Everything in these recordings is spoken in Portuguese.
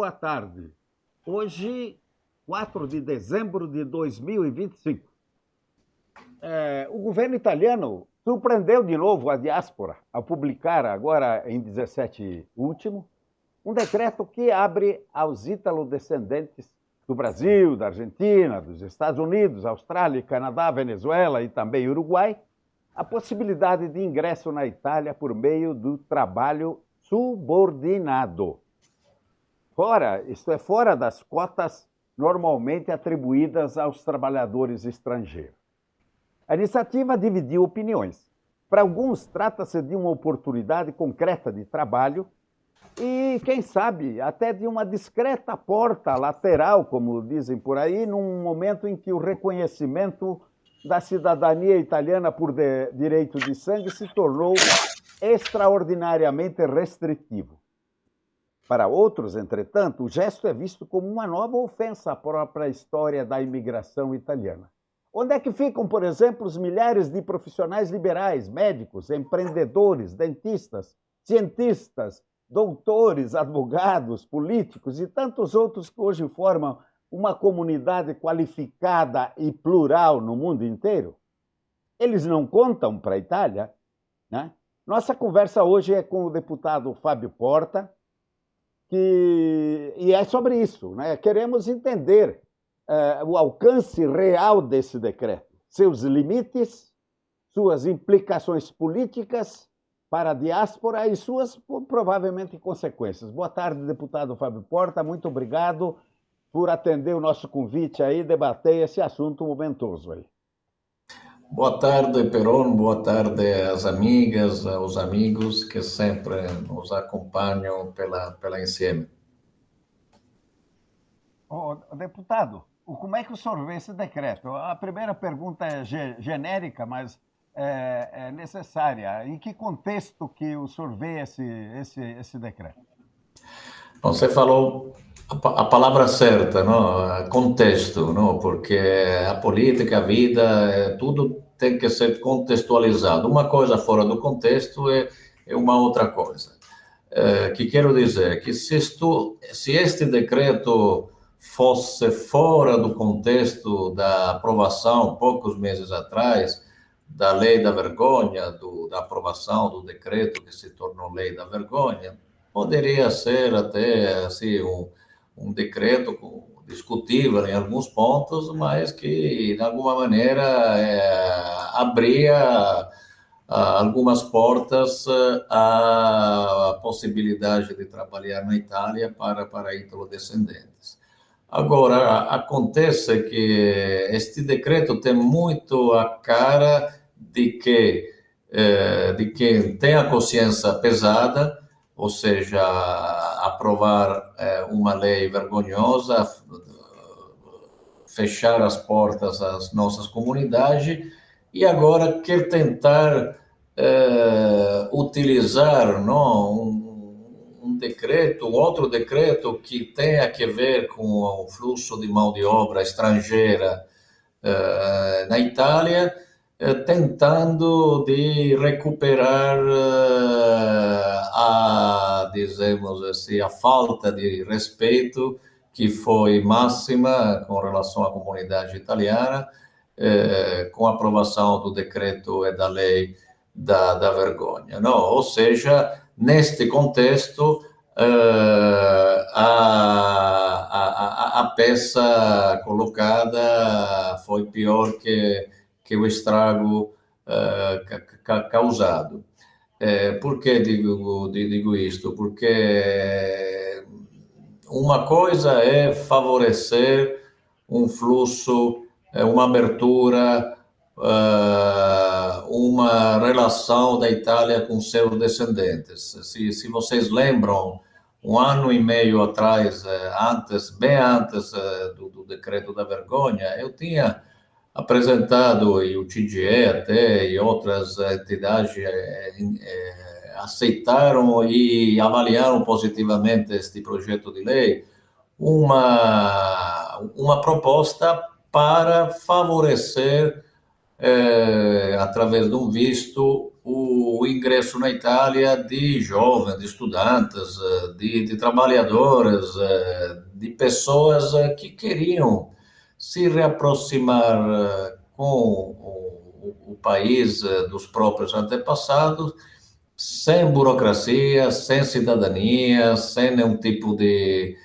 boa tarde. Hoje, 4 de dezembro de 2025. O governo italiano surpreendeu de novo a diáspora ao publicar, agora em 17 último, um decreto que abre aos ítalo-descendentes do Brasil, da Argentina, dos Estados Unidos, Austrália, Canadá, Venezuela e também Uruguai, a possibilidade de ingresso na Itália por meio do trabalho subordinado. Fora das cotas normalmente atribuídas aos trabalhadores estrangeiros. A iniciativa dividiu opiniões. Para alguns, trata-se de uma oportunidade concreta de trabalho e, quem sabe, até de uma discreta porta lateral, como dizem por aí, num momento em que o reconhecimento da cidadania italiana por direito de sangue se tornou extraordinariamente restritivo. Para outros, entretanto, o gesto é visto como uma nova ofensa à própria história da imigração italiana. Onde é que ficam, por exemplo, os milhares de profissionais liberais, médicos, empreendedores, dentistas, cientistas, doutores, advogados, políticos e tantos outros que hoje formam uma comunidade qualificada e plural no mundo inteiro? Eles não contam para a Itália, né? Nossa conversa hoje é com o deputado Fábio Porta, e é sobre isso, né? Queremos entender o alcance real desse decreto, seus limites, suas implicações políticas para a diáspora e suas, provavelmente, consequências. Boa tarde, deputado Fábio Porta, muito obrigado por atender o nosso convite aí, debater esse assunto momentoso aí. Boa tarde, Peron, boa tarde às amigas, aos amigos que sempre nos acompanham pela ICM. Deputado, como é que o senhor vê esse decreto? A primeira pergunta é genérica, mas é necessária. Em que contexto que o senhor vê esse decreto? Você falou a palavra certa, não? Contexto, não? Porque a política, a vida, tudo tem que ser contextualizado. Uma coisa fora do contexto é uma outra coisa. Que quero dizer que se este decreto fosse fora do contexto da aprovação, poucos meses atrás, da lei da vergonha, da aprovação do decreto que se tornou lei da vergonha, poderia ser até assim, um decreto discutível em alguns pontos, mas que, de alguma maneira, abria algumas portas à possibilidade de trabalhar na Itália para ítalo-descendentes. Agora, acontece que este decreto tem muito a cara de quem tem a consciência pesada, ou seja, aprovar uma lei vergonhosa, fechar as portas às nossas comunidades, e agora quer tentar utilizar um decreto, outro decreto que tenha que ver com o fluxo de mão de obra estrangeira na Itália, tentando de recuperar dizemos assim, a falta de respeito que foi máxima com relação à comunidade italiana, com a aprovação do decreto e da lei da vergonha. Não? Ou seja, neste contexto, a peça colocada foi pior que o estrago causado. Por que digo isto? Porque uma coisa é favorecer um fluxo, uma abertura, uma relação da Itália com seus descendentes. Se vocês lembram, um ano e meio atrás, bem antes do decreto da vergonha, eu tinha apresentado, e o TGE até, e outras entidades aceitaram e avaliaram positivamente este projeto de lei, uma proposta para favorecer, através de um visto, o ingresso na Itália de jovens, de estudantes, de trabalhadores, de pessoas que queriam se reaproximar com o país dos próprios antepassados, sem burocracia, sem cidadania, sem nenhum tipo de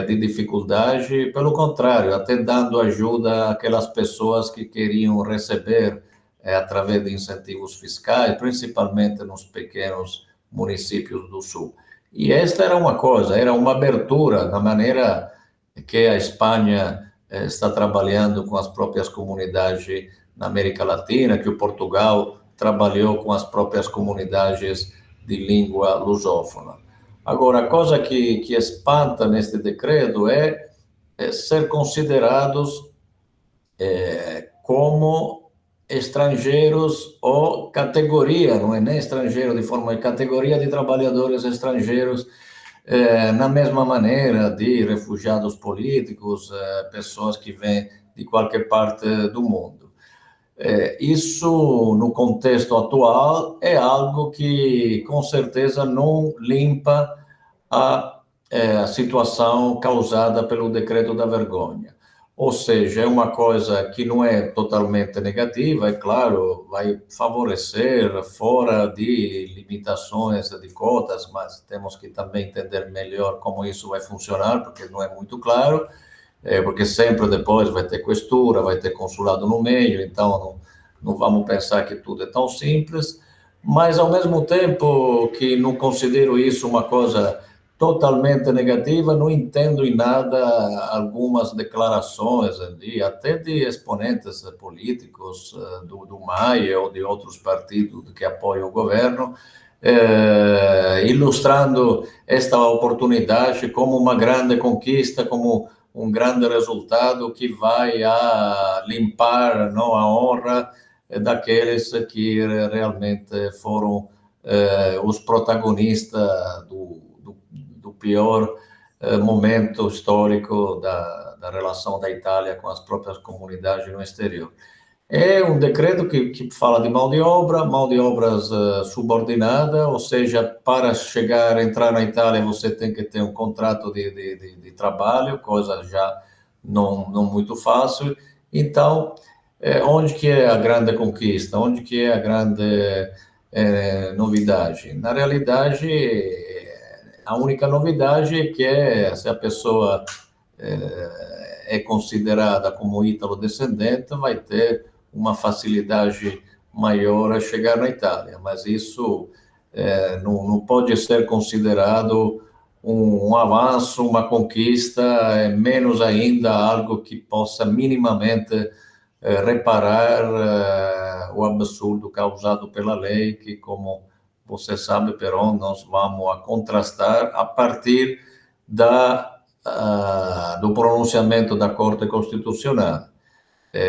dificuldade, pelo contrário, até dando ajuda àquelas pessoas que queriam receber através de incentivos fiscais, principalmente nos pequenos municípios do Sul. E esta era uma coisa, era uma abertura na maneira que a Espanha está trabalhando com as próprias comunidades na América Latina, que o Portugal trabalhou com as próprias comunidades de língua lusófona. Agora, a coisa que espanta neste decreto é ser considerados como estrangeiros ou categoria, não é nem estrangeiro de forma, é categoria de trabalhadores estrangeiros, na mesma maneira de refugiados políticos, pessoas que vêm de qualquer parte do mundo. Isso, no contexto atual, é algo que, com certeza, não limpa a situação causada pelo decreto da vergonha. Ou seja, é uma coisa que não é totalmente negativa, é claro, vai favorecer fora de limitações de cotas, mas temos que também entender melhor como isso vai funcionar, porque não é muito claro, porque sempre depois vai ter questura, vai ter consulado no meio, então não vamos pensar que tudo é tão simples, mas ao mesmo tempo que não considero isso uma coisa totalmente negativa, não entendo em nada algumas declarações até de exponentes políticos do MAIA ou de outros partidos que apoiam o governo, ilustrando esta oportunidade como uma grande conquista, como um grande resultado que vai a limpar, não, a honra daqueles que realmente foram os protagonistas do pior momento histórico da relação da Itália com as próprias comunidades no exterior. É um decreto que fala de mão de obras subordinada, ou seja, para chegar, entrar na Itália, você tem que ter um contrato de trabalho, coisa já não muito fácil. Então, onde que é a grande conquista? Onde que é a grande novidade? Na realidade, a única novidade é que se a pessoa é considerada como ítalo-descendente, vai ter uma facilidade maior a chegar na Itália, mas isso não pode ser considerado um avanço, uma conquista, menos ainda algo que possa minimamente reparar o absurdo causado pela lei, que, como você sabe, Peron, nós vamos a contrastar a partir do pronunciamento da Corte Constitucional.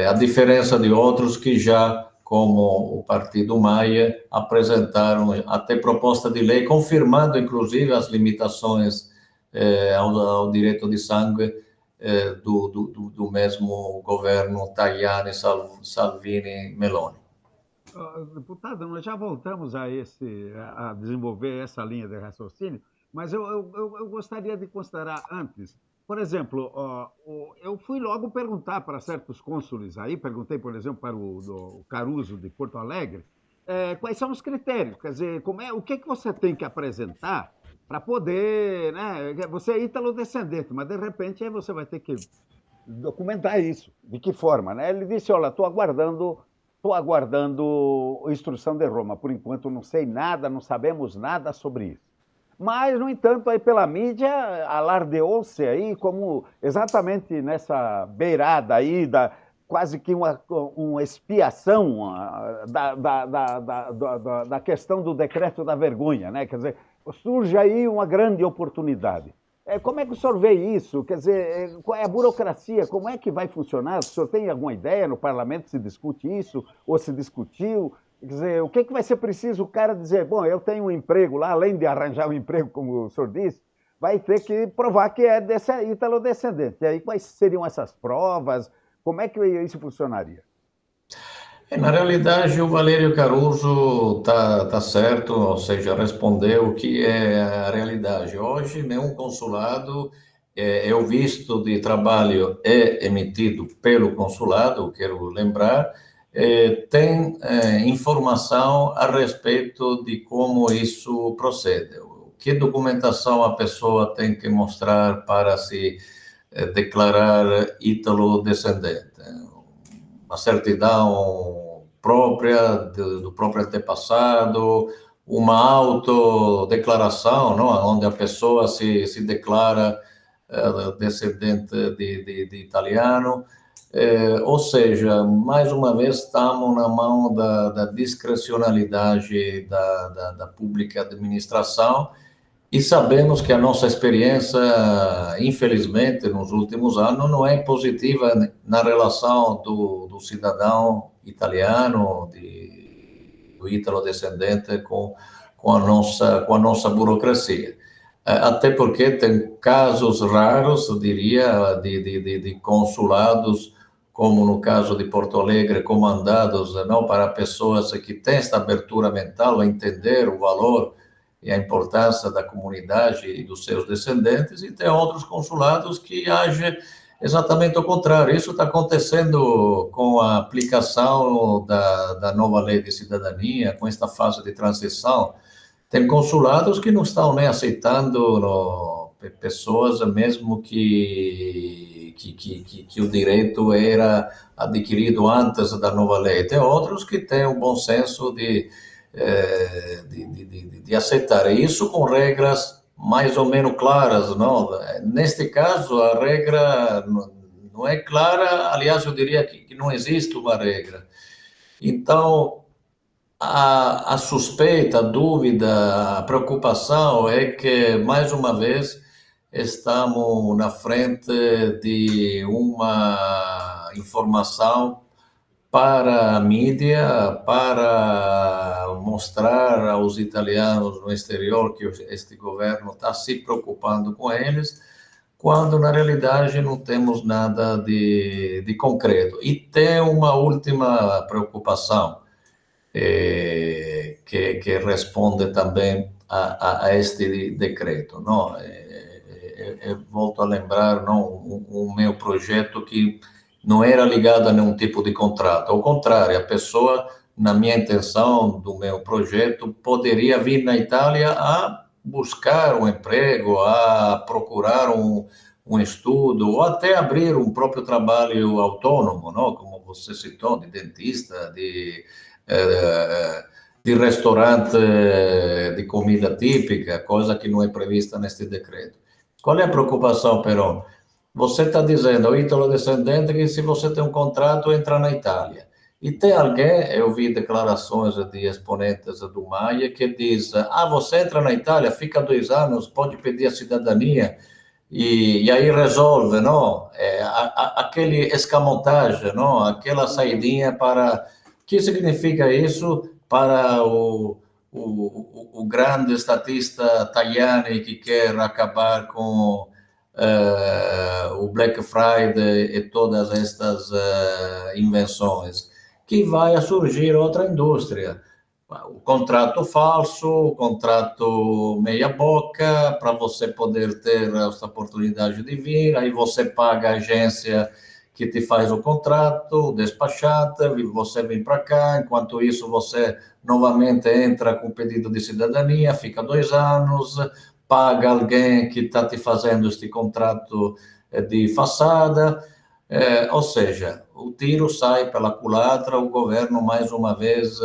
A diferença de outros que já, como o Partido Maia, apresentaram até proposta de lei, confirmando, inclusive, as limitações ao direito de sangue do mesmo governo Tajani, Salvini, Meloni. Deputado, nós já voltamos a desenvolver essa linha de raciocínio, mas eu gostaria de considerar antes. Por exemplo, eu fui logo perguntar para certos cônsules aí, perguntei, por exemplo, para o Caruso de Porto Alegre, quais são os critérios, quer dizer, o que você tem que apresentar para poder, né? Você é ítalo-descendente, mas de repente aí você vai ter que documentar isso. De que forma, né? Ele disse, olha, estou aguardando instrução de Roma. Por enquanto não sei nada, não sabemos nada sobre isso. Mas, no entanto, aí pela mídia alardeou-se aí como exatamente nessa beirada aí quase que uma expiação da questão do decreto da vergonha, né? Quer dizer, surge aí uma grande oportunidade. Como é que o senhor vê isso? Quer dizer, qual é a burocracia? Como é que vai funcionar? O senhor tem alguma ideia? No parlamento se discute isso? Ou se discutiu? Quer dizer, o que vai ser preciso o cara dizer, bom, eu tenho um emprego lá, além de arranjar um emprego, como o senhor disse, vai ter que provar que é ítalo-descendente. E aí, quais seriam essas provas? Como é que isso funcionaria? Na realidade, o Valério Caruso tá certo, ou seja, respondeu o que é a realidade. Hoje, nenhum consulado, é o visto de trabalho é emitido pelo consulado, quero lembrar, tem informação a respeito de como isso procede. Que documentação a pessoa tem que mostrar para se declarar ítalo-descendente? Uma certidão própria do próprio antepassado, uma autodeclaração, não? Onde a pessoa se declara descendente de italiano. Ou seja, mais uma vez, estamos na mão da discrecionalidade da pública administração e sabemos que a nossa experiência, infelizmente, nos últimos anos, não é positiva na relação do cidadão italiano, do ítalo-descendente, com a nossa burocracia. Até porque tem casos raros, eu diria, de consulados, como no caso de Porto Alegre, comandados não para pessoas que têm esta abertura mental a entender o valor e a importância da comunidade e dos seus descendentes, e tem outros consulados que agem exatamente o contrário. Isso está acontecendo com a aplicação da nova lei de cidadania, com esta fase de transição. Tem consulados que não estão nem aceitando pessoas, mesmo que o direito era adquirido antes da nova lei. Tem outros que têm o bom senso de aceitar isso com regras mais ou menos claras, não? Neste caso, a regra não é clara, aliás, eu diria que não existe uma regra. Então, a suspeita, a dúvida, a preocupação é que, mais uma vez, estamos na frente de uma informação para a mídia, para mostrar aos italianos no exterior que este governo está se preocupando com eles, quando na realidade não temos nada de concreto. E tem uma última preocupação, que responde também a este decreto. Não? Volto a lembrar, não, o meu projeto que não era ligado a nenhum tipo de contrato. Ao contrário, a pessoa, na minha intenção do meu projeto, poderia vir na Itália a buscar um emprego, a procurar um estudo, ou até abrir um próprio trabalho autônomo, não? Como você citou, de dentista, de restaurante de comida típica, coisa que não é prevista neste decreto. Qual é a preocupação, Perón? Você está dizendo ao ítalo-descendente que se você tem um contrato, entra na Itália. E tem alguém, eu vi declarações de exponentes do Maia, que diz, você entra na Itália, fica 2 anos, pode pedir a cidadania, e aí resolve, não? Aquele escamotagem, não? Aquela saidinha para... O que significa isso para o grande estatista Tajani que quer acabar com o Black Friday e todas estas invenções? Que vai surgir outra indústria. O contrato falso, o contrato meia-boca, para você poder ter essa oportunidade de vir, aí você paga a agência que te faz o contrato, o despachante, você vem para cá, enquanto isso você novamente entra com pedido de cidadania, fica 2 anos, paga alguém que está te fazendo este contrato de façada, ou seja, o tiro sai pela culatra, o governo, mais uma vez,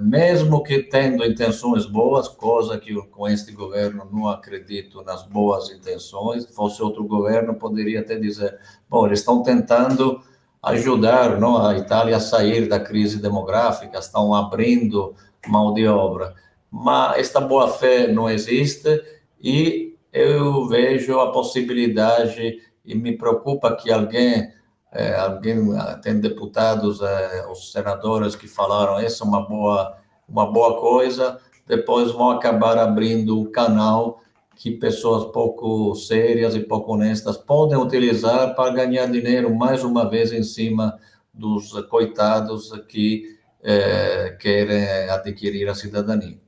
mesmo que tendo intenções boas, coisa que com este governo não acredito nas boas intenções, se fosse outro governo, poderia até dizer, bom, eles estão tentando ajudar, não, a Itália a sair da crise demográfica, estão abrindo mão de obra, mas esta boa-fé não existe e eu vejo a possibilidade e me preocupa que alguém tem deputados, os senadores que falaram essa é uma boa coisa, depois vão acabar abrindo o canal que pessoas pouco sérias e pouco honestas podem utilizar para ganhar dinheiro mais uma vez em cima dos coitados que querem adquirir a cidadania.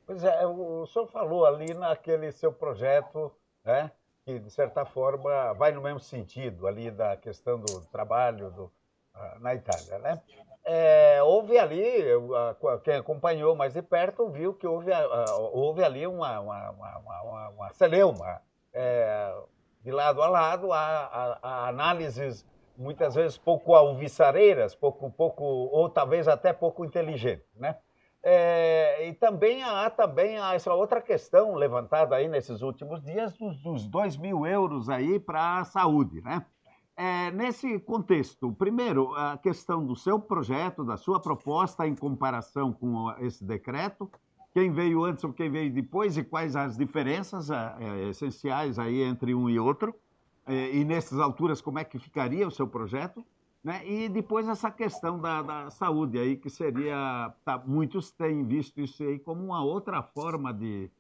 Pois é, o senhor falou ali naquele seu projeto, né, que de certa forma vai no mesmo sentido ali da questão do trabalho na Itália, né? Houve ali, quem acompanhou mais de perto viu que houve ali uma celeuma, de lado a lado, há análises muitas vezes pouco alvissareiras, ou talvez até pouco inteligentes, né? E também há essa outra questão levantada aí nesses últimos dias dos 2.000 euros aí para a saúde, né? Nesse contexto, primeiro, a questão do seu projeto, da sua proposta em comparação com esse decreto, quem veio antes ou quem veio depois e quais as diferenças essenciais aí entre um e outro, e nessas alturas como é que ficaria o seu projeto, né? E depois essa questão da saúde aí, que seria, muitos têm visto isso aí como uma outra forma de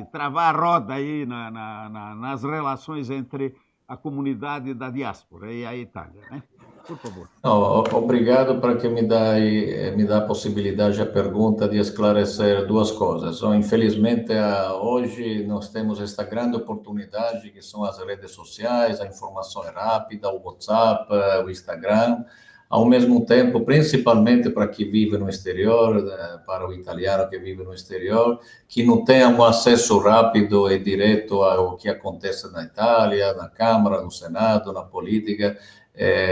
travar a roda aí nas relações entre a comunidade da diáspora e a Itália, né? Por favor. Não, obrigado para que me dá a possibilidade, a pergunta de esclarecer duas coisas. Infelizmente, hoje nós temos esta grande oportunidade que são as redes sociais, a informação é rápida, o WhatsApp, o Instagram. Ao mesmo tempo, principalmente para quem vive no exterior, para o italiano que vive no exterior, que não tenha um acesso rápido e direto ao que acontece na Itália, na Câmara, no Senado, na política,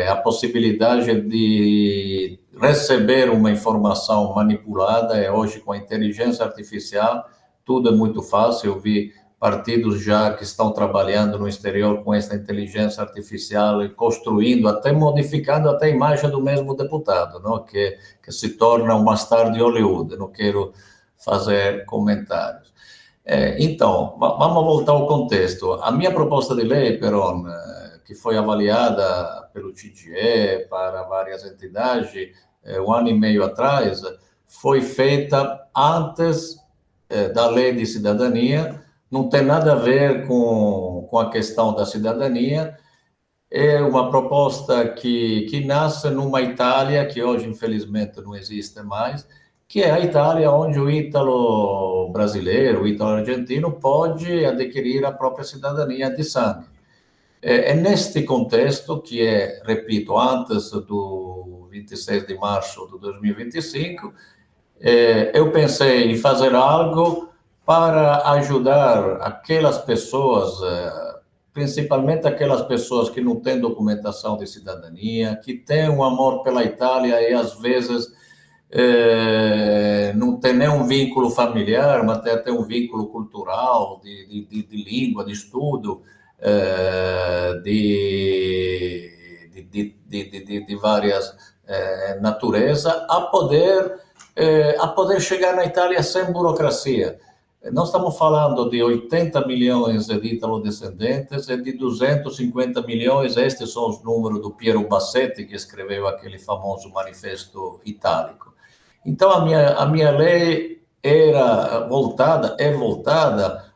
a possibilidade de receber uma informação manipulada, hoje com a inteligência artificial, tudo é muito fácil. Eu vi partidos já que estão trabalhando no exterior com essa inteligência artificial e construindo, até modificando até a imagem do mesmo deputado, não? Que se torna uma star de Hollywood. Não quero fazer comentários. Então, vamos voltar ao contexto. A minha proposta de lei, Peron, que foi avaliada pelo TGE para várias entidades, um ano e meio atrás, foi feita antes da lei de cidadania. Não tem nada a ver com a questão da cidadania. É uma proposta que nasce numa Itália que hoje, infelizmente, não existe mais, que é a Itália onde o ítalo brasileiro, o ítalo argentino, pode adquirir a própria cidadania de sangue. É neste contexto que repito, antes do 26 de março de 2025, eu pensei em fazer algo para ajudar aquelas pessoas, principalmente aquelas pessoas que não têm documentação de cidadania, que têm um amor pela Itália e, às vezes, não tem nenhum vínculo familiar, mas tem até um vínculo cultural, de língua, de estudo, de várias naturezas, a poder chegar na Itália sem burocracia. Nós estamos falando de 80 milhões de ítalo-descendentes e de 250 milhões, estes são os números do Piero Bassetti, que escreveu aquele famoso manifesto itálico. Então, a minha lei é voltada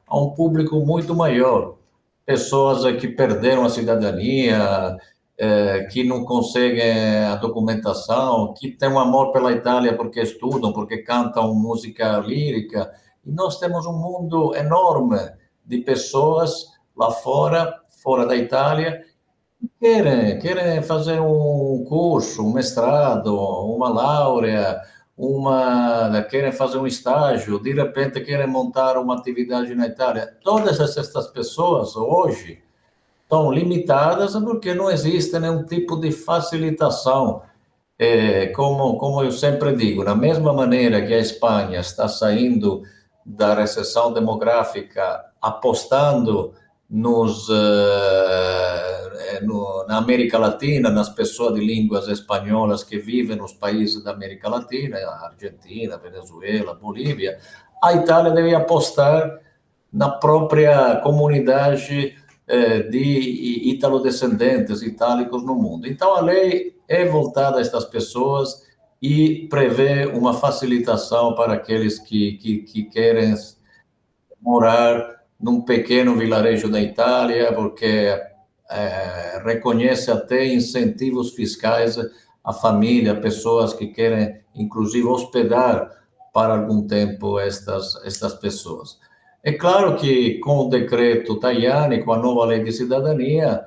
a um público muito maior. Pessoas que perderam a cidadania, que não conseguem a documentação, que têm um amor pela Itália porque estudam, porque cantam música lírica. E nós temos um mundo enorme de pessoas lá fora da Itália, querem fazer um curso, um mestrado, uma laurea, querem fazer um estágio, de repente querem montar uma atividade na Itália. Todas essas pessoas hoje estão limitadas porque não existe nenhum tipo de facilitação. Como eu sempre digo, da mesma maneira que a Espanha está saindo da recessão demográfica, apostando na América Latina, nas pessoas de línguas espanholas que vivem nos países da América Latina, Argentina, Venezuela, Bolívia, a Itália deve apostar na própria comunidade de ítalo-descendentes itálicos no mundo. Então, a lei é voltada a estas pessoas e prevê uma facilitação para aqueles que querem morar num pequeno vilarejo da Itália, porque reconhece até incentivos fiscais a família, pessoas que querem, inclusive, hospedar para algum tempo estas pessoas. É claro que com o decreto Tajani, com a nova lei de cidadania,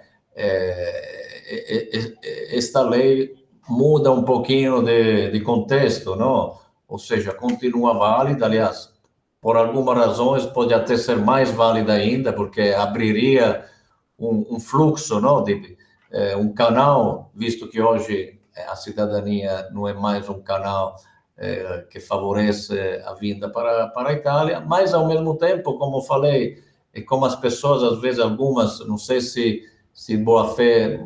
esta lei muda um pouquinho de contexto, não? Ou seja, continua válida, aliás, por algumas razões pode até ser mais válida ainda, porque abriria um fluxo, não? Um canal, visto que hoje a cidadania não é mais um canal que favorece a vinda para a Itália, mas, ao mesmo tempo, como eu falei, e como as pessoas, às vezes, algumas, não sei se boa-fé,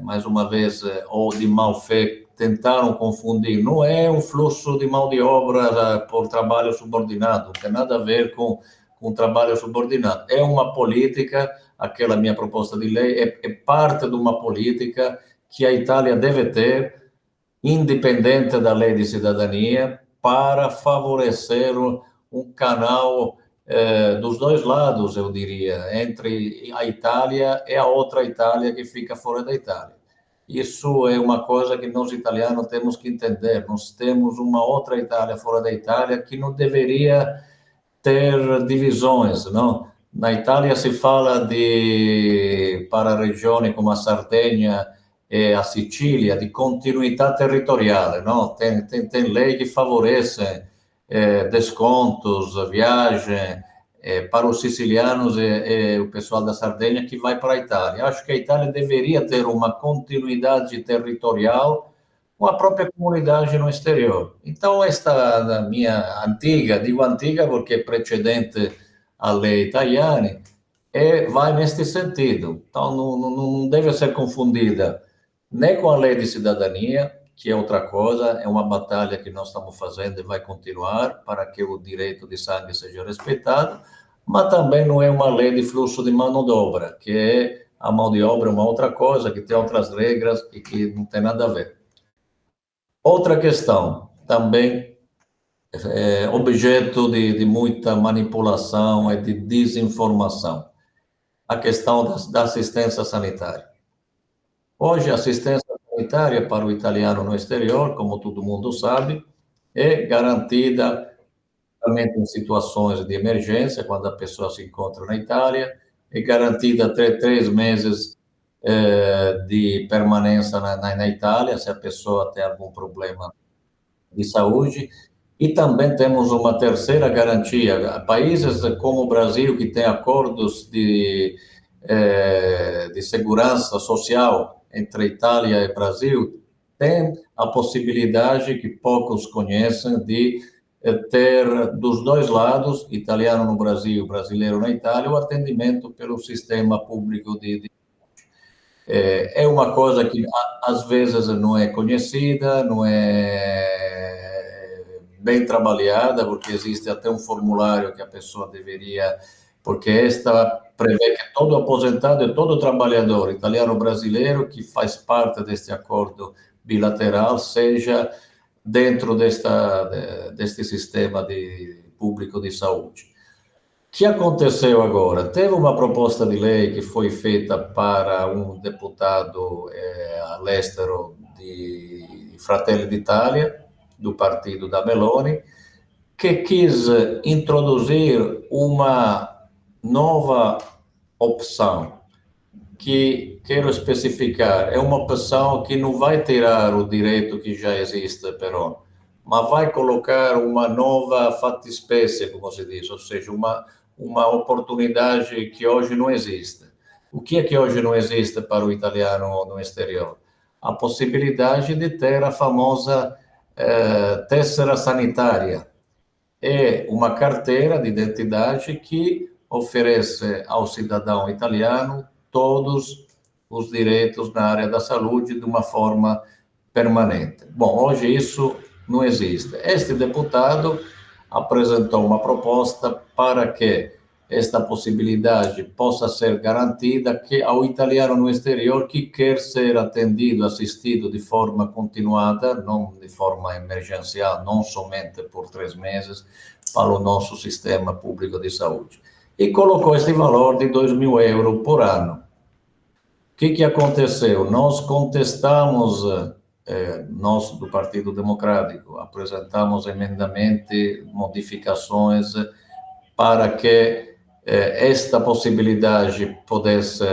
mais uma vez, ou de má-fé, tentaram confundir. Não é um fluxo de mão de obra por trabalho subordinado, não tem nada a ver com trabalho subordinado. É uma política, aquela minha proposta de lei, é parte de uma política que a Itália deve ter, independente da lei de cidadania, para favorecer um canal dos dois lados, eu diria, entre a Itália e a outra Itália que fica fora da Itália. Isso é uma coisa que nós italianos temos que entender. Nós temos uma outra Itália fora da Itália que não deveria ter divisões, não? Na Itália se fala para regiões como a Sardenha e a Sicília, de continuidade territorial, não? Tem lei que favorece descontos, viagem para os sicilianos e o pessoal da Sardenha que vai para a Itália. Acho que a Itália deveria ter uma continuidade territorial com a própria comunidade no exterior. Então, esta minha antiga, digo antiga porque é precedente à lei Tajani, vai neste sentido. Então, não deve ser confundida nem com a lei de cidadania, que é outra coisa, é uma batalha que nós estamos fazendo e vai continuar para que o direito de sangue seja respeitado, mas também não é uma lei de fluxo de mão de obra, que é a mão de obra é uma outra coisa, que tem outras regras e que não tem nada a ver. Outra questão, também objeto de muita manipulação e de desinformação, a questão da assistência sanitária. Hoje, a assistência sanitária para o italiano no exterior, como todo mundo sabe, é garantida somente em situações de emergência, quando a pessoa se encontra na Itália, é garantida até 3 meses de permanência na Itália, se a pessoa tem algum problema de saúde, e também temos uma terceira garantia. Países como o Brasil, que tem acordos de segurança social entre Itália e Brasil, tem a possibilidade, que poucos conhecem, de ter dos dois lados, italiano no Brasil, brasileiro na Itália, o atendimento pelo sistema público é uma coisa que às vezes não é conhecida, não é bem trabalhada, porque existe até um formulário que a pessoa deveria, porque esta prevê que todo aposentado e todo trabalhador italiano-brasileiro que faz parte deste acordo bilateral seja dentro deste sistema público de saúde. O que aconteceu agora? Teve uma proposta de lei que foi feita para um deputado all'estero de Fratelli d'Italia, do partido da Meloni, que quis introduzir uma nova opção, que quero especificar, é uma opção que não vai tirar o direito que já existe, però, mas vai colocar uma nova fattispecie, como se diz, ou seja, uma oportunidade que hoje não existe. O que é que hoje não existe para o italiano no exterior? A possibilidade de ter a famosa tessera sanitária. É uma carteira de identidade que oferece ao cidadão italiano todos os direitos na área da saúde de uma forma permanente. Bom, hoje isso não existe. Este deputado apresentou uma proposta para que esta possibilidade possa ser garantida que ao italiano no exterior que quer ser atendido, assistido de forma continuada, não de forma emergencial, não somente por 3 meses, para o nosso sistema público de saúde. E colocou este valor de 2.000 euros por ano. O que aconteceu? Nós contestamos nós do Partido Democrático apresentamos emendamente modificações para que esta possibilidade pudesse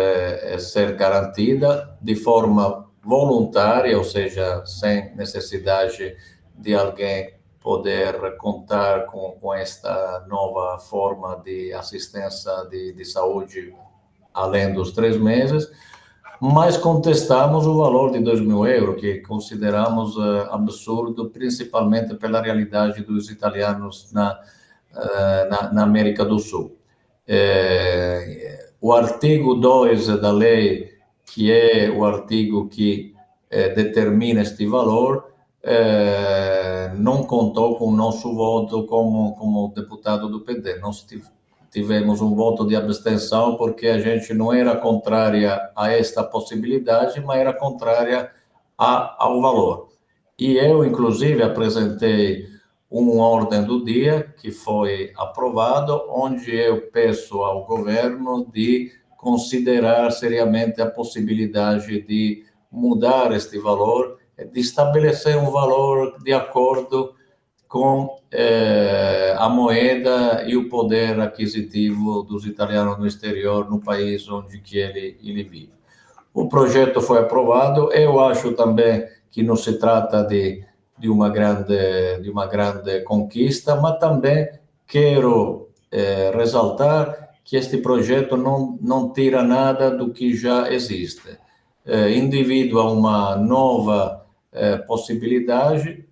ser garantida de forma voluntária, ou seja, sem necessidade de alguém poder contar com esta nova forma de assistência de saúde além dos 3 meses, mas contestamos o valor de 2.000 euros, que consideramos absurdo, principalmente pela realidade dos italianos na América do Sul. O artigo 2 da lei, que é o artigo que determina este valor, não contou com o nosso voto como deputado do PD. Nós tivemos um voto de abstenção porque a gente não era contrária a esta possibilidade, mas era contrária ao valor. E eu, inclusive, apresentei uma ordem do dia que foi aprovado, onde eu peço ao governo de considerar seriamente a possibilidade de mudar este valor, de estabelecer um valor de acordo com a moeda e o poder aquisitivo dos italianos no exterior, no país onde que ele vive. O projeto foi aprovado. Eu acho também que não se trata de uma grande conquista, mas também quero ressaltar que este projeto não tira nada do que já existe. Indivídua uma nova possibilidade,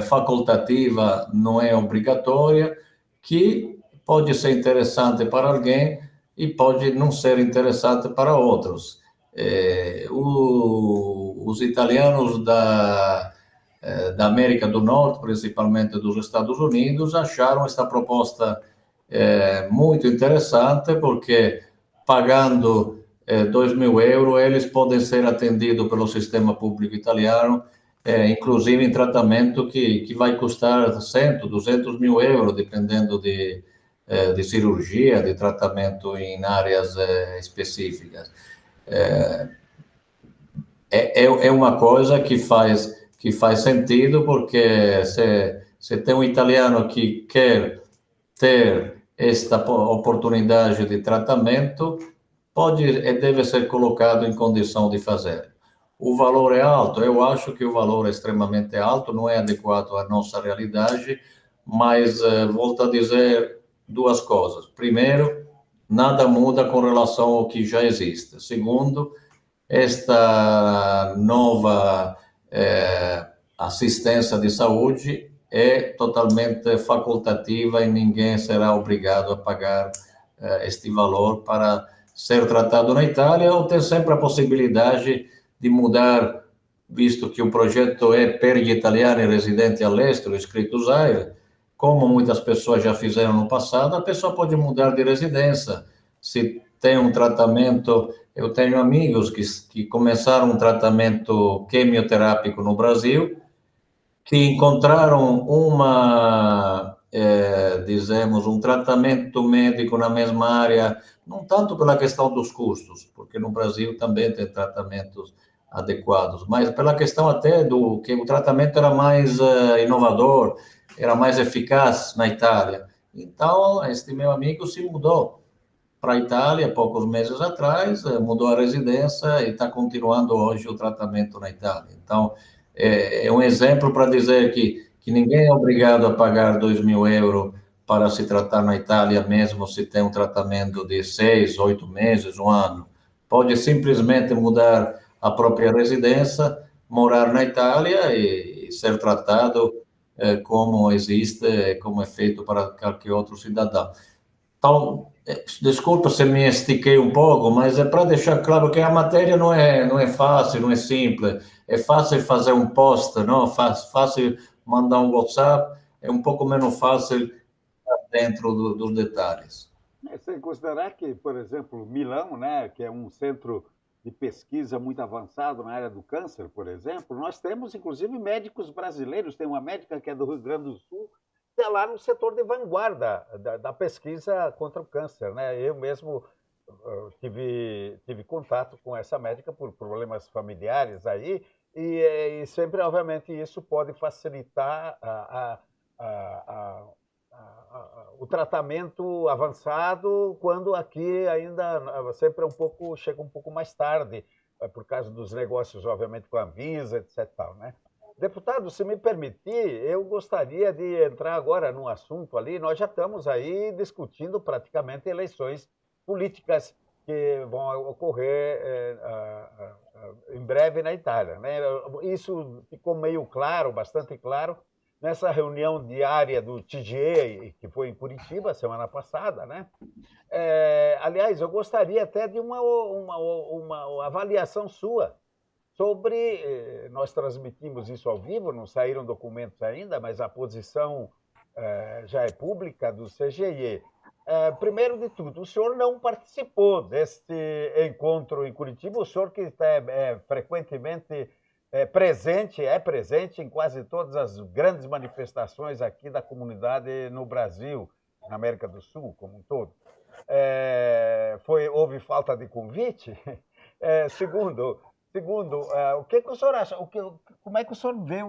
facultativa, não é obrigatória, que pode ser interessante para alguém e pode não ser interessante para outros. Os italianos da América do Norte, principalmente dos Estados Unidos, acharam esta proposta muito interessante, porque pagando 2.000 euros, eles podem ser atendidos pelo sistema público italiano, inclusive em tratamento que vai custar 100, 200 mil euros, dependendo de cirurgia, de tratamento em áreas específicas. É uma coisa que faz sentido, porque se tem um italiano que quer ter esta oportunidade de tratamento, pode e deve ser colocado em condição de fazer. O valor é alto, eu acho que o valor é extremamente alto, não é adequado à nossa realidade, mas volto a dizer duas coisas. Primeiro, nada muda com relação ao que já existe. Segundo, esta nova assistência de saúde é totalmente facultativa e ninguém será obrigado a pagar este valor para ser tratado na Itália, ou ter sempre a possibilidade de mudar, visto que o projeto é per gli italiani residenti all'estero, iscritos AIRE, como muitas pessoas já fizeram no passado, a pessoa pode mudar de residência. Se tem um tratamento, eu tenho amigos que começaram um tratamento quimioterápico no Brasil, que encontraram dizemos, um tratamento médico na mesma área, não tanto pela questão dos custos, porque no Brasil também tem tratamentos adequados, mas pela questão até do que o tratamento era mais inovador, era mais eficaz na Itália. Então, este meu amigo se mudou para a Itália poucos meses atrás, mudou a residência e está continuando hoje o tratamento na Itália. Então, é um exemplo para dizer que ninguém é obrigado a pagar 2.000 euros para se tratar na Itália, mesmo se tem um tratamento de 6, 8 meses, um ano. Pode simplesmente mudar a própria residência, morar na Itália e ser tratado como existe, como é feito para qualquer outro cidadão. Então, desculpa se me estiquei um pouco, mas é para deixar claro que a matéria não é fácil, não é simples. É fácil fazer um post, não? Fácil mandar um WhatsApp, é um pouco menos fácil dentro dos detalhes. Sem considerar que, por exemplo, Milão, né, que é um centro de pesquisa muito avançado na área do câncer, por exemplo, nós temos, inclusive, médicos brasileiros. Tem uma médica que é do Rio Grande do Sul, que é lá no setor de vanguarda da pesquisa contra o câncer, né? Eu mesmo tive contato com essa médica por problemas familiares aí, e sempre, obviamente, isso pode facilitar o tratamento avançado quando aqui ainda sempre chega um pouco mais tarde, por causa dos negócios, obviamente, com a Anvisa, etc. Tal, né? Deputado, se me permitir, eu gostaria de entrar agora num assunto ali. Nós já estamos aí discutindo praticamente eleições políticas que vão ocorrer em breve na Itália, né? Isso ficou meio claro, bastante claro, nessa reunião diária do TGE, que foi em Curitiba semana passada, né? Aliás, eu gostaria até de uma avaliação sua sobre. Nós transmitimos isso ao vivo, não saíram documentos ainda, mas a posição já é pública do CGE. Primeiro de tudo, o senhor não participou deste encontro em Curitiba, o senhor que está frequentemente presente em quase todas as grandes manifestações aqui da comunidade no Brasil, na América do Sul como um todo. Houve falta de convite? Segundo, o que o senhor acha? Como é que o senhor vê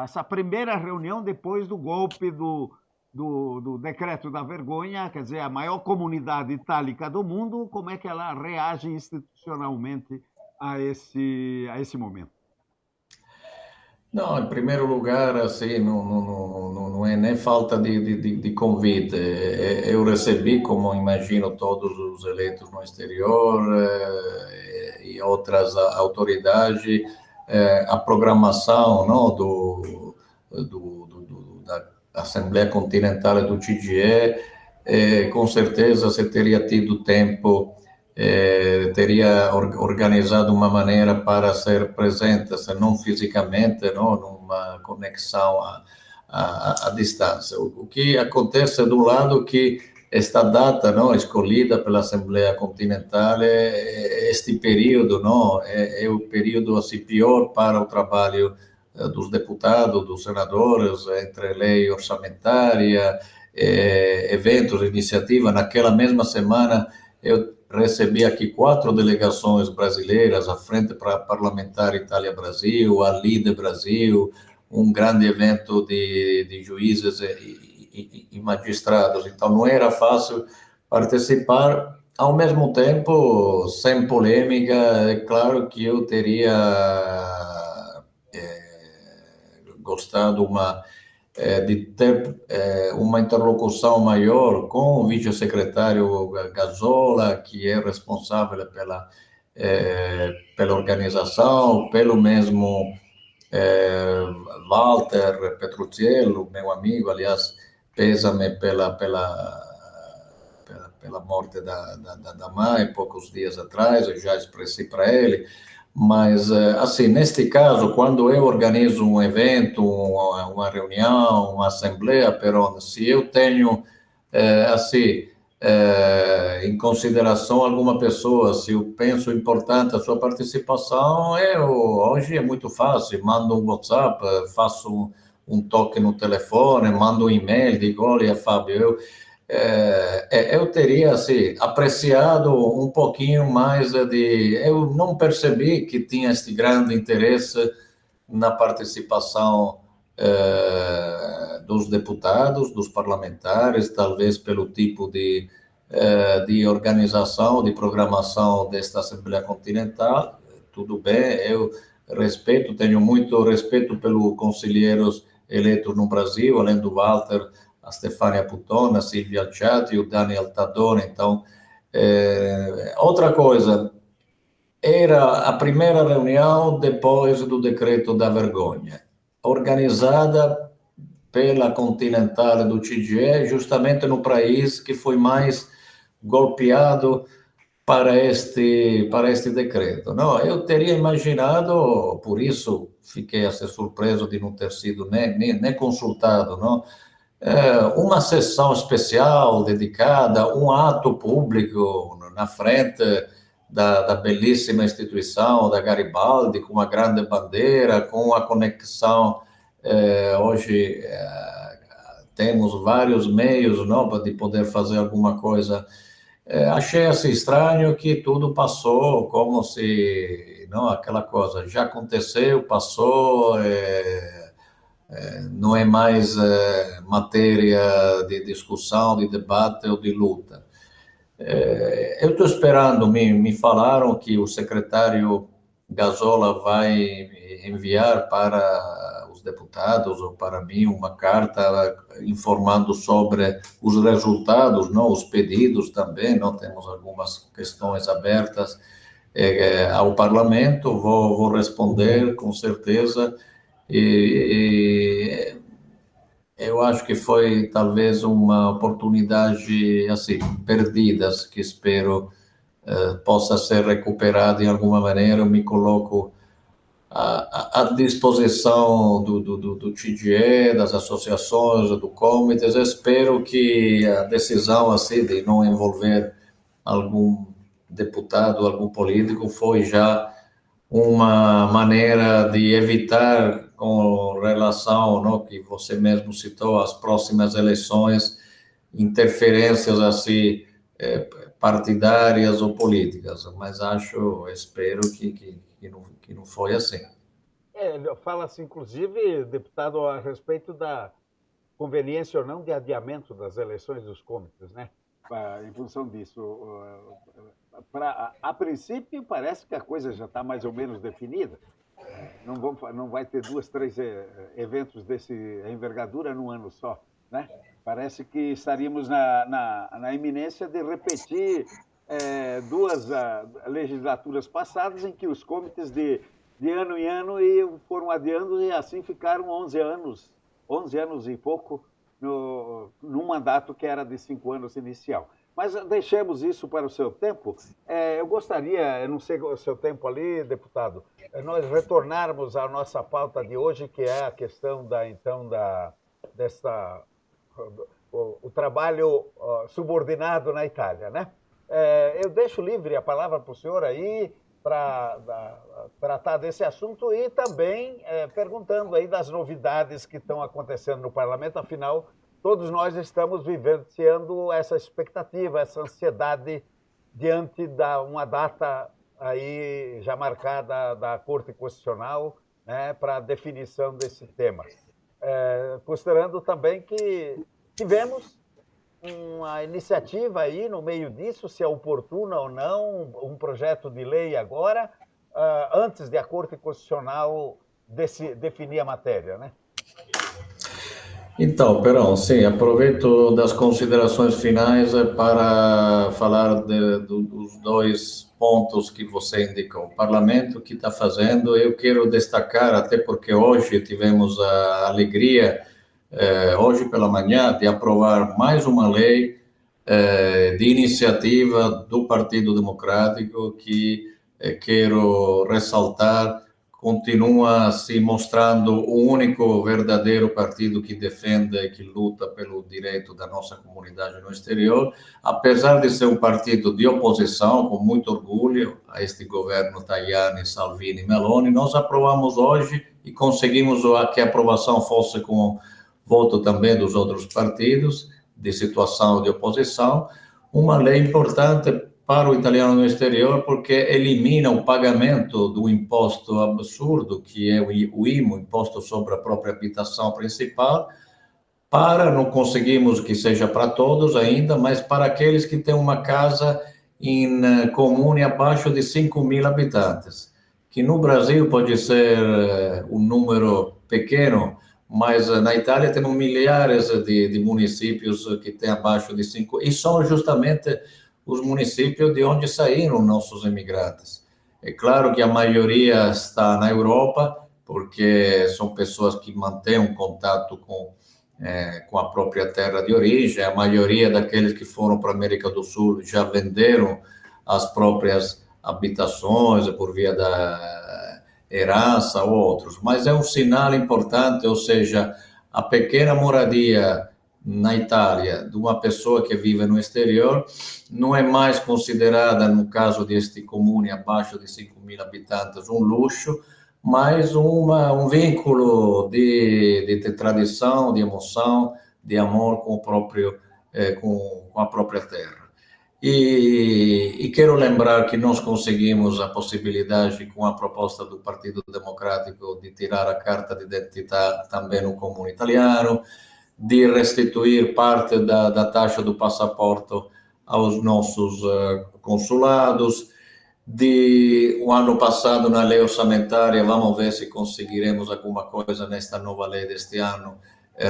essa primeira reunião depois do golpe do decreto da vergonha, quer dizer, a maior comunidade itálica do mundo, como é que ela reage institucionalmente a esse momento? Não, em primeiro lugar, assim, não é nem falta de convite. Eu recebi, como imagino todos os eleitos no exterior e outras autoridades, a programação, não, da Assembleia Continental do TGE. Com certeza você teria tido tempo, teria organizado uma maneira para ser presente, se não fisicamente, não, numa conexão à distância. O que acontece do lado que esta data, não, escolhida pela Assembleia Continental, este período, não, é o período assim pior para o trabalho dos deputados, dos senadores, entre lei orçamentária, eventos, iniciativa. Naquela mesma semana, eu recebi aqui 4 delegações brasileiras, a Frente Parlamentar Itália-Brasil, a LIDE Brasil, um grande evento de juízes e magistrados. Então, não era fácil participar. Ao mesmo tempo, sem polêmica, é claro que eu teria gostado de ter uma interlocução maior com o vice-secretário Gazzola, que é responsável pela organização, pelo mesmo Walter Petrucciello, meu amigo, aliás, pesa-me pela morte da mãe, poucos dias atrás, eu já expressei para ele. Mas, assim, neste caso, quando eu organizo um evento, uma reunião, uma assembleia, Perón, se eu tenho, assim, em consideração alguma pessoa, se eu penso importante a sua participação, hoje é muito fácil, mando um WhatsApp, faço um toque no telefone, mando um e-mail, digo, olha, Fábio, eu teria assim, apreciado um pouquinho mais Eu não percebi que tinha este grande interesse na participação dos deputados, dos parlamentares, talvez pelo tipo de organização, de programação desta Assembleia Continental. Tudo bem, eu respeito, tenho muito respeito pelos conselheiros eleitos no Brasil, além do Walter, a Stefania Putona, a Silvia Alciati e o Daniel Tadone. Então, outra coisa, era a primeira reunião depois do decreto da vergonha, organizada pela Continental do TGE, justamente no país que foi mais golpeado para este decreto. Não, eu teria imaginado, por isso fiquei assim surpreso de não ter sido nem consultado, não? Uma sessão especial dedicada, um ato público na frente da belíssima instituição da Garibaldi, com uma grande bandeira, com a conexão. Hoje temos vários meios, não, de poder fazer alguma coisa. achei assim estranho que tudo passou como se, não, aquela coisa já aconteceu, passou, não é mais matéria de discussão, de debate ou de luta. Eu estou esperando, me falaram que o secretário Gazola vai enviar para os deputados ou para mim uma carta informando sobre os resultados, não, os pedidos também, não temos algumas questões abertas ao Parlamento, vou responder com certeza e eu acho que foi talvez uma oportunidade assim perdida, que espero possa ser recuperada em alguma maneira. Eu me coloco à disposição do TGE, das associações, do comitê. Espero que a decisão assim de não envolver algum deputado, algum político, foi já uma maneira de evitar, com relação, não, que você mesmo citou, às próximas eleições, interferências assim partidárias ou políticas, mas espero que não foi assim. Fala-se, inclusive, deputado, a respeito da conveniência ou não de adiamento das eleições dos comitês, né? Em função disso, a princípio parece que a coisa já está mais ou menos definida. Não vai ter 2, 3 eventos dessa envergadura num ano só, né? Parece que estaríamos na iminência de repetir 2 legislaturas passadas em que os comitês de ano em ano foram adiando e assim ficaram 11 anos e pouco num mandato que era de 5 anos inicial. Mas deixemos isso para o seu tempo. Eu gostaria, eu não sei o seu tempo ali, deputado, nós retornarmos à nossa pauta de hoje, que é a questão o trabalho subordinado na Itália, né? Eu deixo livre a palavra para o senhor aí para tratar desse assunto e também perguntando aí das novidades que estão acontecendo no parlamento. Afinal, todos nós estamos vivenciando essa expectativa, essa ansiedade diante de uma data aí já marcada da Corte Constitucional, né, para a definição desse tema. Considerando também que tivemos uma iniciativa aí no meio disso, se é oportuna ou não, um projeto de lei agora, antes de a Corte Constitucional definir a matéria, né? Então, Perão, sim, aproveito das considerações finais para falar dos 2 pontos que você indicou. O parlamento, o que está fazendo, eu quero destacar, até porque hoje tivemos a alegria, hoje pela manhã, de aprovar mais uma lei de iniciativa do Partido Democrático, que quero ressaltar, continua se mostrando o único verdadeiro partido que defende e que luta pelo direito da nossa comunidade no exterior, apesar de ser um partido de oposição, com muito orgulho a este governo Tajani, Salvini e Meloni. Nós aprovamos hoje e conseguimos que a aprovação fosse com voto também dos outros partidos de situação de oposição, uma lei importante para o italiano no exterior, porque elimina o pagamento do imposto absurdo, que é o IMU, Imposto sobre a Própria Habitação Principal, não conseguimos que seja para todos ainda, mas para aqueles que têm uma casa em comune abaixo de 5.000 habitantes, que no Brasil pode ser um número pequeno, mas na Itália temos milhares de municípios que têm abaixo de 5, e são justamente os municípios de onde saíram nossos imigrantes. É claro que a maioria está na Europa, porque são pessoas que mantêm um contato com a própria terra de origem. A maioria daqueles que foram para a América do Sul já venderam as próprias habitações por via da herança ou outros. Mas é um sinal importante, ou seja, a pequena moradia na Itália de uma pessoa que vive no exterior não é mais considerada, no caso deste comune abaixo de 5.000 habitantes, um luxo, mas um vínculo de tradição, de emoção, de amor com a própria terra. E quero lembrar que nós conseguimos a possibilidade, com a proposta do Partido Democrático, de tirar a carta de identidade também no comune italiano, de restituir parte da taxa do passaporte aos nossos consulados, de o ano passado na lei orçamentária, vamos ver se conseguiremos alguma coisa nesta nova lei deste ano,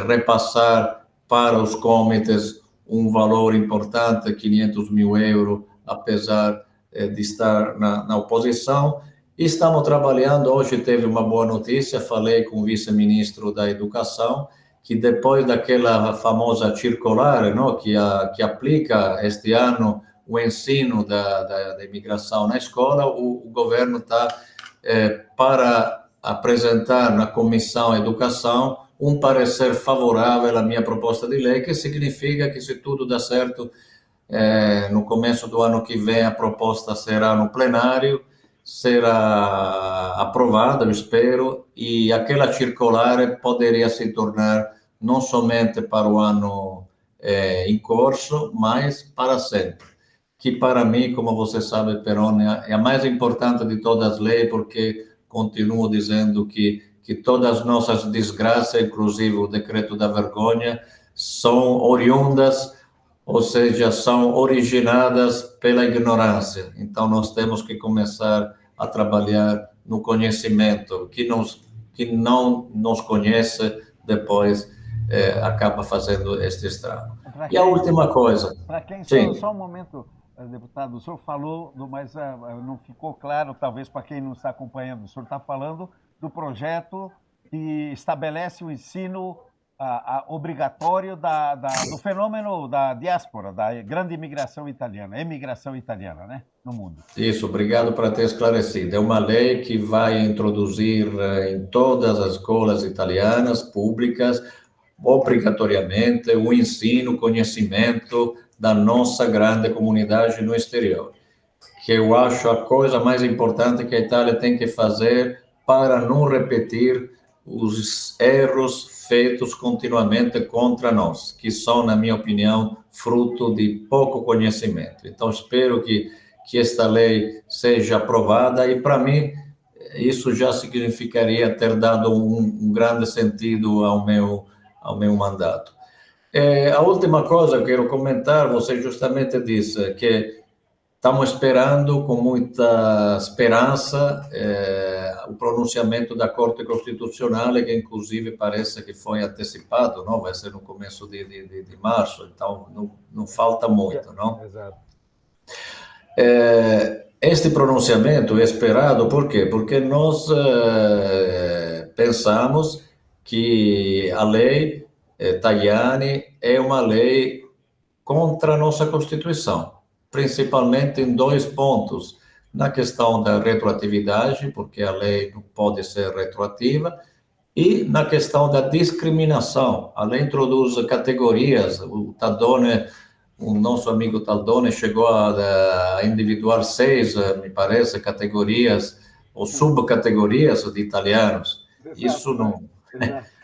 repassar para os comitês um valor importante, 500 mil euros, apesar de estar na oposição. E estamos trabalhando, hoje teve uma boa notícia, falei com o vice-ministro da Educação, que depois daquela famosa circular, não, que aplica este ano o ensino da imigração na escola, o governo está para apresentar na Comissão Educação um parecer favorável à minha proposta de lei, que significa que, se tudo dá certo, no começo do ano que vem, a proposta será no plenário, será aprovada, eu espero, e aquela circular poderia se tornar não somente para o ano em curso, mas para sempre. Que para mim, como você sabe, Peroni, é a mais importante de todas as leis, porque continuo dizendo que todas as nossas desgraças, inclusive o decreto da vergonha, são oriundas, ou seja, são originadas pela ignorância. Então, nós temos que começar a trabalhar no conhecimento. Que não nos conhece, depois acaba fazendo este estrago. E a última coisa... Para quem, sim. Só um momento, deputado, o senhor falou, mas não ficou claro, talvez para quem não está acompanhando, o senhor está falando do projeto que estabelece o ensino obrigatório do fenômeno da diáspora, da grande imigração italiana, né, no mundo. Isso, obrigado por ter esclarecido. É uma lei que vai introduzir em todas as escolas italianas públicas, obrigatoriamente, o ensino, conhecimento da nossa grande comunidade no exterior, que eu acho a coisa mais importante que a Itália tem que fazer para não repetir os erros feitos continuamente contra nós, que são, na minha opinião, fruto de pouco conhecimento. Então, espero que esta lei seja aprovada, e, para mim, isso já significaria ter dado um grande sentido ao meu mandato. A última coisa que eu quero comentar, você justamente disse que estamos esperando com muita esperança o pronunciamento da Corte Constitucional, que inclusive parece que foi antecipado, não? Vai ser no começo de março, então não falta muito, não? Exato. Este pronunciamento é esperado, por quê? Porque nós pensamos que a lei Tajani é uma lei contra a nossa Constituição, principalmente em dois pontos: na questão da retroatividade, porque a lei não pode ser retroativa, e na questão da discriminação. A lei introduz categorias. O nosso amigo Taldone chegou a individuar 6, me parece, categorias ou subcategorias de italianos. Exato, isso não... Exato.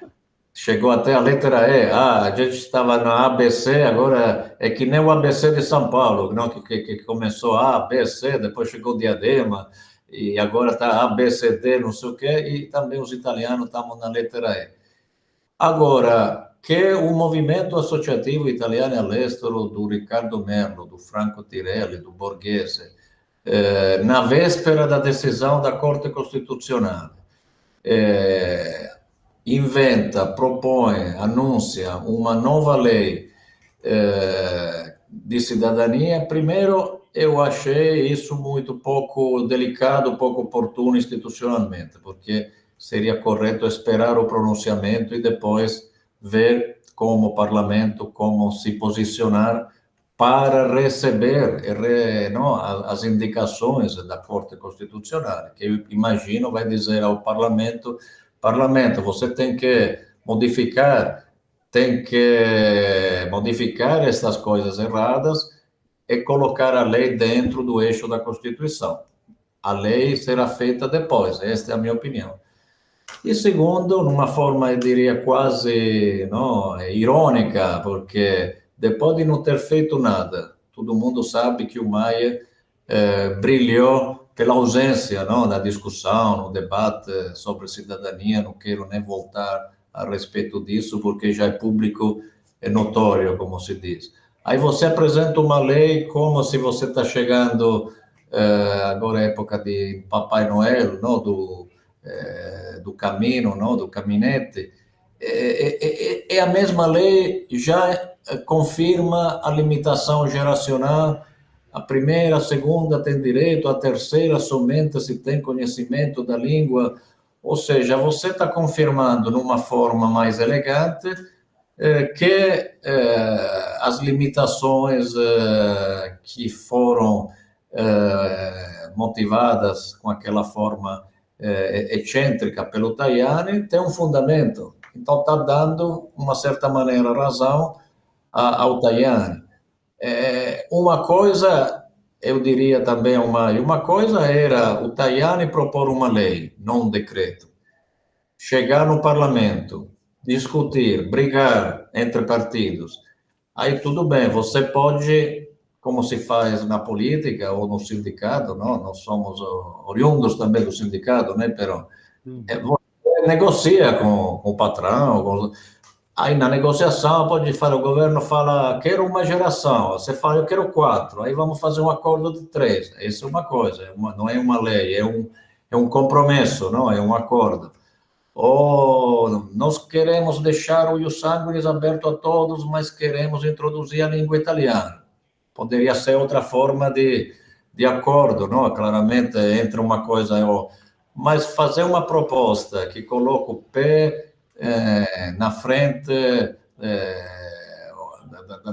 Chegou até a letra E. A gente estava na ABC, agora é que nem o ABC de São Paulo, não? Que começou A, B, C, depois chegou Diadema, e agora está A, B, C, D, não sei o quê, e também os italianos estamos na letra E. Agora, que o movimento associativo italiano all'estero do Riccardo Merlo, do Franco Tirelli, do Borghese, na véspera da decisão da Corte Costitucional, inventa, propõe, anuncia uma nova lei de cidadania. Primeiro, eu achei isso muito pouco delicado, pouco oportuno institucionalmente, porque seria correto esperar o pronunciamento e depois ver como o parlamento, como se posicionar para receber as indicações da Corte Constitucional, que eu imagino vai dizer ao parlamento: você tem que modificar essas coisas erradas e colocar a lei dentro do eixo da Constituição. A lei será feita depois, esta é a minha opinião. E segundo, numa forma, eu diria, quase irônica, porque depois de não ter feito nada, todo mundo sabe que o Maia brilhou pela ausência, não, na discussão, no debate sobre cidadania. Não quero nem voltar a respeito disso, porque já é público, é notório, como se diz. Aí você apresenta uma lei como se você está chegando, agora é época de Papai Noel, não, do caminho, não, do caminhete. A mesma lei já confirma a limitação geracional. A primeira, a segunda tem direito, a terceira somente se tem conhecimento da língua. Ou seja, você está confirmando, numa forma mais elegante, que as limitações que foram motivadas com aquela forma excêntrica pelo Tajani têm um fundamento. Então, está dando, uma certa maneira, razão ao Tajani. Uma coisa, eu diria também ao Maio, uma coisa era o Tajani propor uma lei, não um decreto. Chegar no parlamento, discutir, brigar entre partidos. Aí tudo bem, você pode, como se faz na política ou no sindicato, não? Nós somos oriundos também do sindicato, né, Perón? Você negocia com o patrão. Aí na negociação pode falar, o governo fala, quero uma geração, você fala, eu quero 4, aí vamos fazer um acordo de 3. Isso é uma coisa, não é uma lei, é um compromisso, não? É um acordo. Ou nós queremos deixar o Ius Sanguinis aberto a todos, mas queremos introduzir a língua italiana. Poderia ser outra forma de acordo, não? Claramente, entre uma coisa e outra. Mas fazer uma proposta que coloque o pé na frente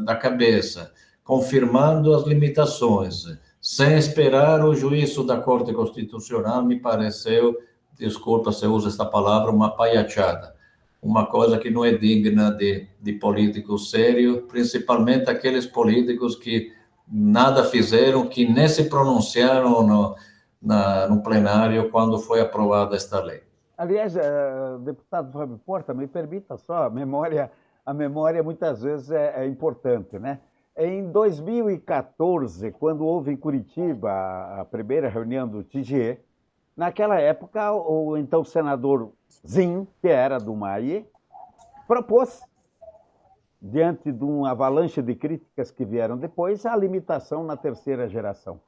da cabeça, confirmando as limitações, sem esperar o juízo da Corte Constitucional, me pareceu, desculpa se eu uso esta palavra, uma paiachada. Uma coisa que não é digna de político sério, principalmente aqueles políticos que nada fizeram, que nem se pronunciaram no plenário quando foi aprovada esta lei. Aliás, deputado Fábio Porta, me permita só, a memória muitas vezes é importante, né? Em 2014, quando houve em Curitiba a primeira reunião do TGE, naquela época, o então senador Zin, que era do MAIE, propôs, diante de uma avalanche de críticas que vieram depois, a limitação na terceira geração.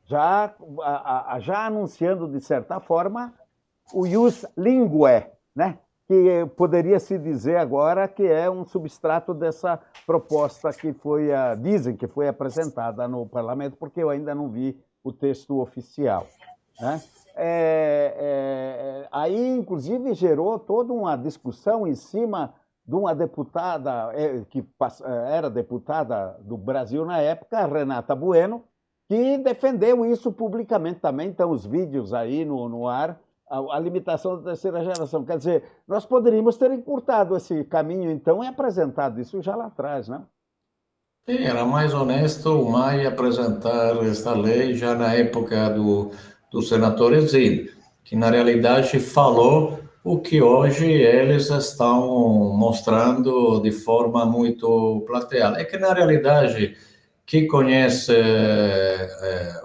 Já anunciando, de certa forma, o ius linguae, né? Que poderia se dizer agora que é um substrato dessa proposta que dizem que foi apresentada no parlamento, porque eu ainda não vi o texto oficial, né? Aí, inclusive, gerou toda uma discussão em cima de uma deputada, que era deputada do Brasil na época, Renata Bueno, que defendeu isso publicamente também. Então, os vídeos aí no ar, a limitação da terceira geração. Quer dizer, nós poderíamos ter encurtado esse caminho, então, e apresentado isso já lá atrás, né? Sim, era mais honesto o Maia apresentar esta lei já na época do senador Zin, que na realidade falou o que hoje eles estão mostrando de forma muito plateada. É que na realidade, quem conhece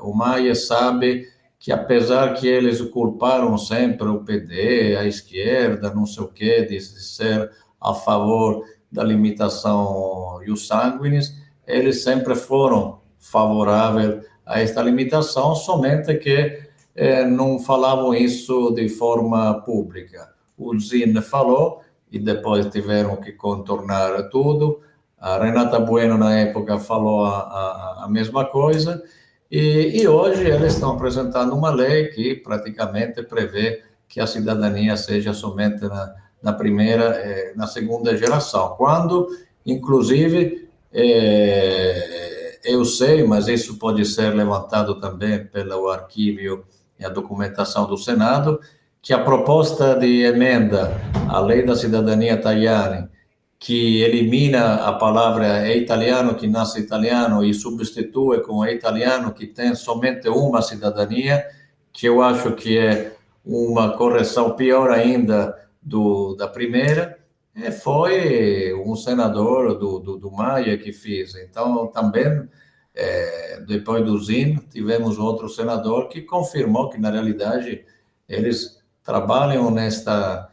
o Maia sabe que apesar que eles culparam sempre o PD, a esquerda, não sei o quê, de ser a favor da limitação ius sanguinis, eles sempre foram favoráveis a esta limitação, somente que não falavam isso de forma pública. O Zin falou e depois tiveram que contornar tudo. A Renata Bueno, na época, falou a mesma coisa. E hoje eles estão apresentando uma lei que praticamente prevê que a cidadania seja somente na primeira, na segunda geração. Quando, inclusive, eu sei, mas isso pode ser levantado também pelo arquivo e a documentação do Senado, que a proposta de emenda à lei da cidadania Tajani, que elimina a palavra é italiano que nasce italiano e substitui com é italiano que tem somente uma cidadania, que eu acho que é uma correção pior ainda da primeira, foi um senador do Maia que fez. Então, também Depois do Zin, tivemos outro senador que confirmou que, na realidade, eles trabalham nesta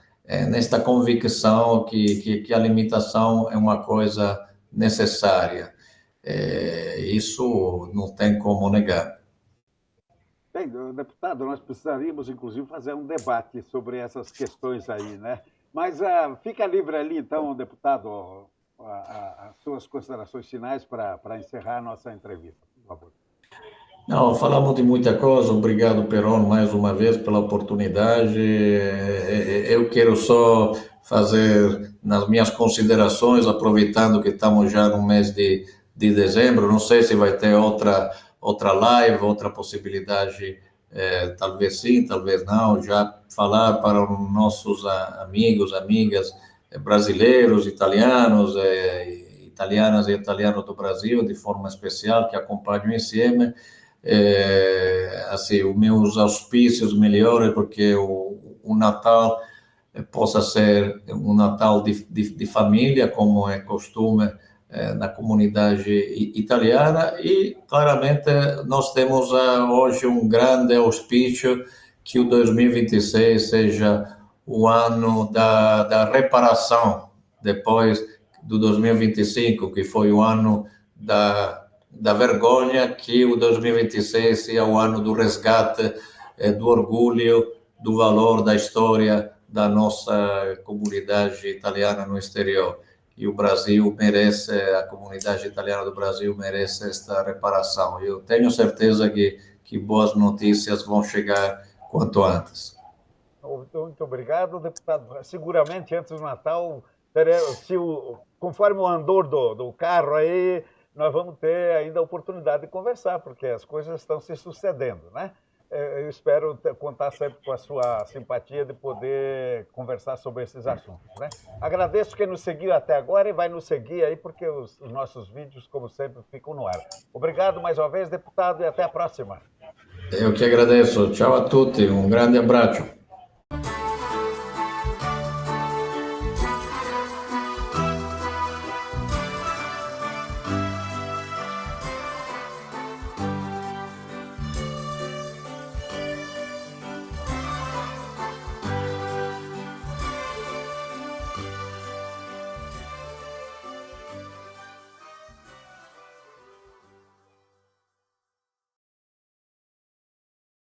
convicção que a limitação é uma coisa necessária. Isso não tem como negar. Bem, deputado, nós precisaríamos, inclusive, fazer um debate sobre essas questões aí, né? Mas fica livre ali, então, deputado, as suas considerações finais para encerrar a nossa entrevista, por favor. Não, falamos de muita coisa. Obrigado, Peron, mais uma vez pela oportunidade. Eu quero só fazer, nas minhas considerações, aproveitando que estamos já no mês de dezembro, não sei se vai ter outra live, outra possibilidade, talvez sim, talvez não, já falar para os nossos amigos, amigas brasileiros, italianos, italianas e italianos do Brasil, de forma especial, que acompanham o ICM, assim, os meus auspícios melhores, porque o Natal possa ser um Natal de família, como é costume na comunidade italiana, e claramente nós temos hoje um grande auspício que o 2026 seja o ano da reparação, depois do 2025, que foi o ano da vergonha, que o 2026 seja o ano do resgate, do orgulho, do valor da história da nossa comunidade italiana no exterior. E o Brasil merece, a comunidade italiana do Brasil merece esta reparação. Eu tenho certeza que boas notícias vão chegar quanto antes. Muito obrigado, deputado. Seguramente antes do Natal, conforme o andor do carro aí, nós vamos ter ainda a oportunidade de conversar, porque as coisas estão se sucedendo, né? Eu espero contar sempre com a sua simpatia de poder conversar sobre esses assuntos, né? Agradeço quem nos seguiu até agora e vai nos seguir aí, porque os nossos vídeos, como sempre, ficam no ar. Obrigado mais uma vez, deputado, e até a próxima. Eu que agradeço. Tchau a tutti, um grande abraço.